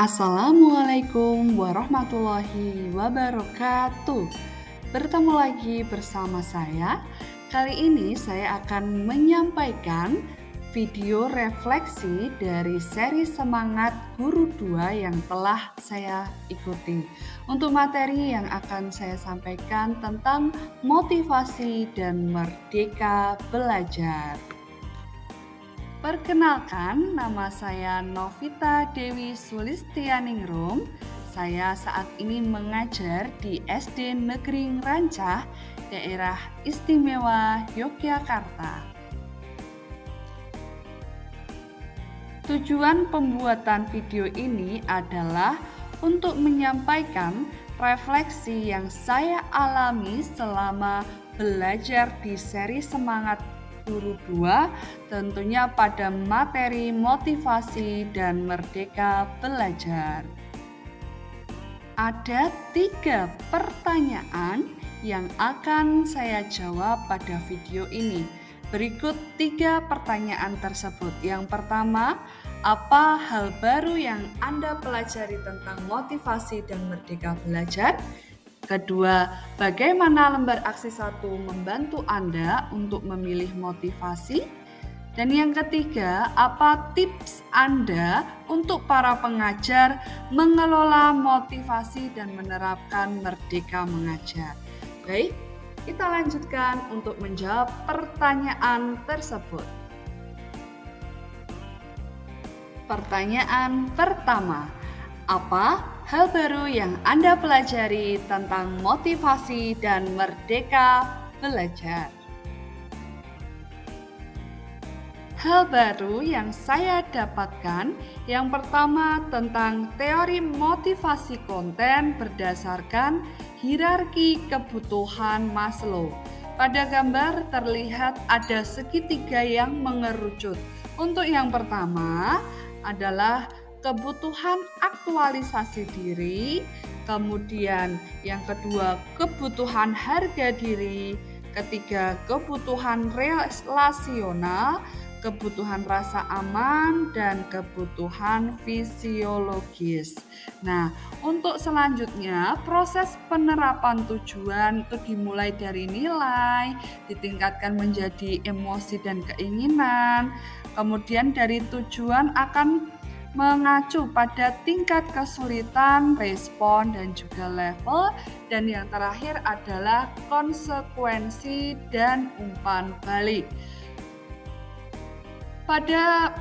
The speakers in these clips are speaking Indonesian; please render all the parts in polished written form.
Assalamualaikum warahmatullahi wabarakatuh. Bertemu lagi bersama saya. Kali ini saya akan menyampaikan video refleksi dari seri Semangat Guru 2 yang telah saya ikuti. Untuk materi yang akan saya sampaikan tentang motivasi dan merdeka belajar. Perkenalkan, nama saya Novita Dewi Sulistianingrum. Saya saat ini mengajar di SD Negeri Rancah, Daerah Istimewa Yogyakarta. Tujuan pembuatan video ini adalah untuk menyampaikan refleksi yang saya alami selama belajar di seri Semangat Guru 2, tentunya pada materi motivasi dan merdeka belajar. Ada 3 pertanyaan yang akan saya jawab pada video ini. Berikut 3 pertanyaan tersebut. Yang pertama, apa hal baru yang Anda pelajari tentang motivasi dan merdeka belajar? Kedua, bagaimana lembar aksi 1 membantu Anda untuk memilih motivasi? Dan yang ketiga, apa tips Anda untuk para pengajar mengelola motivasi dan menerapkan merdeka mengajar? Baik, kita lanjutkan untuk menjawab pertanyaan tersebut. Pertanyaan pertama, apa hal baru yang Anda pelajari tentang motivasi dan merdeka belajar? Hal baru yang saya dapatkan, yang pertama tentang teori motivasi konten berdasarkan hierarki kebutuhan Maslow. Pada gambar terlihat ada segitiga yang mengerucut. Untuk yang pertama adalah kebutuhan aktualisasi diri, kemudian yang kedua kebutuhan harga diri, ketiga kebutuhan relasional, kebutuhan rasa aman, dan kebutuhan fisiologis. Nah, untuk selanjutnya proses penerapan tujuan itu dimulai dari nilai, ditingkatkan menjadi emosi dan keinginan, kemudian dari tujuan akan mengacu pada tingkat kesulitan, respon, dan juga level. Dan yang terakhir adalah konsekuensi dan umpan balik. Pada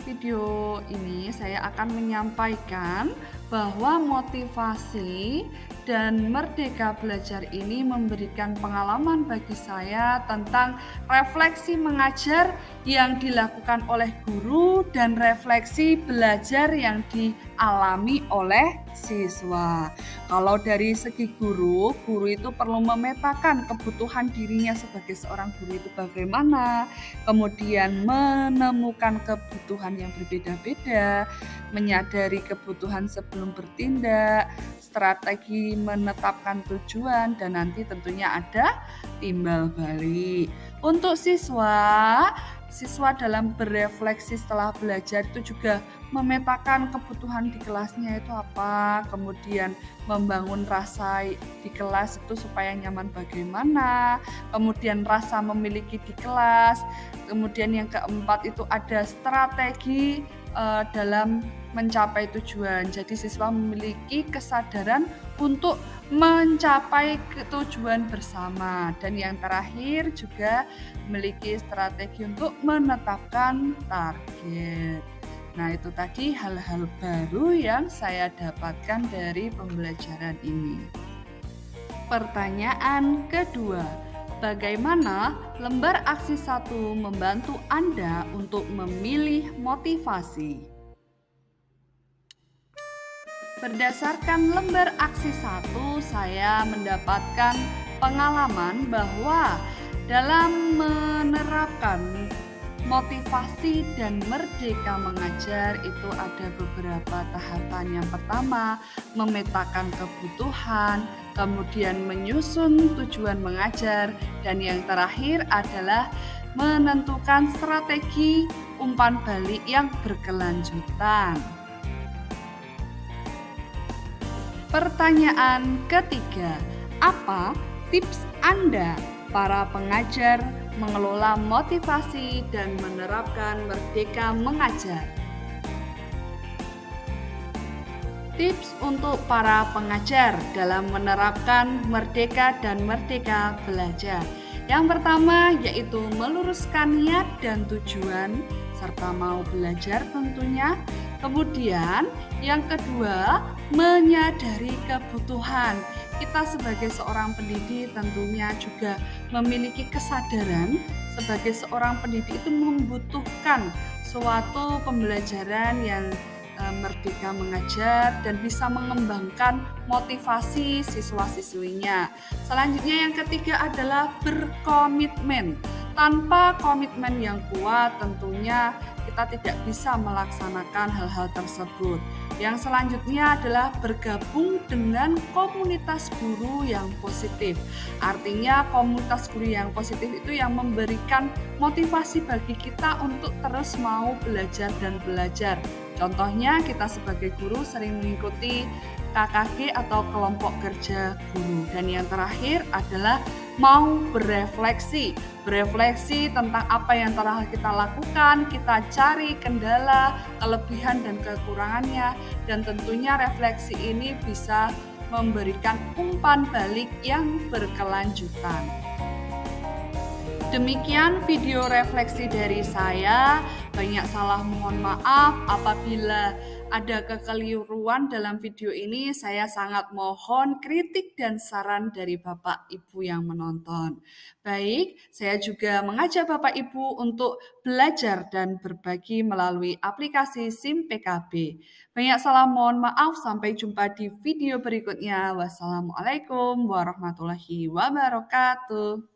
video ini saya akan menyampaikan bahwa motivasi dan merdeka belajar ini memberikan pengalaman bagi saya tentang refleksi mengajar yang dilakukan oleh guru dan refleksi belajar yang dialami oleh siswa. Kalau dari segi guru itu perlu memetakan kebutuhan dirinya sebagai seorang guru itu bagaimana, kemudian menemukan kebutuhan yang berbeda-beda, menyadari kebutuhan sebelum bertindak, strategi menetapkan tujuan, dan nanti tentunya ada timbal balik. Untuk siswa dalam berefleksi setelah belajar itu juga memetakan kebutuhan di kelasnya itu apa, kemudian membangun rasa di kelas itu supaya nyaman bagaimana, kemudian rasa memiliki di kelas, kemudian yang keempat itu ada strategi dalam mencapai tujuan. Jadi siswa memiliki kesadaran untuk mencapai tujuan bersama. Dan yang terakhir juga memiliki strategi untuk menetapkan target. Nah, itu tadi hal-hal baru yang saya dapatkan dari pembelajaran ini. Pertanyaan kedua, bagaimana lembar aksi 1 membantu Anda untuk memilih motivasi? Berdasarkan lembar aksi 1, saya mendapatkan pengalaman bahwa dalam menerapkan motivasi dan merdeka mengajar itu ada beberapa tahapan. Yang pertama, memetakan kebutuhan, kemudian menyusun tujuan mengajar, dan yang terakhir adalah menentukan strategi umpan balik yang berkelanjutan. Pertanyaan ketiga, apa tips Anda para pengajar mengelola motivasi dan menerapkan merdeka mengajar? Tips untuk para pengajar dalam menerapkan merdeka dan merdeka belajar. Yang pertama yaitu meluruskan niat dan tujuan serta mau belajar tentunya. Kemudian yang kedua, menyadari kebutuhan. Kita sebagai seorang pendidik tentunya juga memiliki kesadaran sebagai seorang pendidik itu membutuhkan suatu pembelajaran yang merdeka mengajar dan bisa mengembangkan motivasi siswa-siswinya. Selanjutnya yang ketiga adalah berkomitmen. Tanpa komitmen yang kuat tentunya kita tidak bisa melaksanakan hal-hal tersebut. Yang selanjutnya adalah bergabung dengan komunitas guru yang positif. Artinya komunitas guru yang positif itu yang memberikan motivasi bagi kita untuk terus mau belajar dan belajar. Contohnya kita sebagai guru sering mengikuti KKG atau kelompok kerja guru. Dan yang terakhir adalah mau berefleksi. Berefleksi tentang apa yang telah kita lakukan, kita cari kendala, kelebihan dan kekurangannya. Dan tentunya refleksi ini bisa memberikan umpan balik yang berkelanjutan. Demikian video refleksi dari saya. Banyak salah, mohon maaf apabila ada kekeliruan dalam video ini. Saya sangat mohon kritik dan saran dari Bapak Ibu yang menonton. Baik, saya juga mengajak Bapak Ibu untuk belajar dan berbagi melalui aplikasi SIM PKB. Banyak salah, mohon maaf. Sampai jumpa di video berikutnya. Wassalamualaikum warahmatullahi wabarakatuh.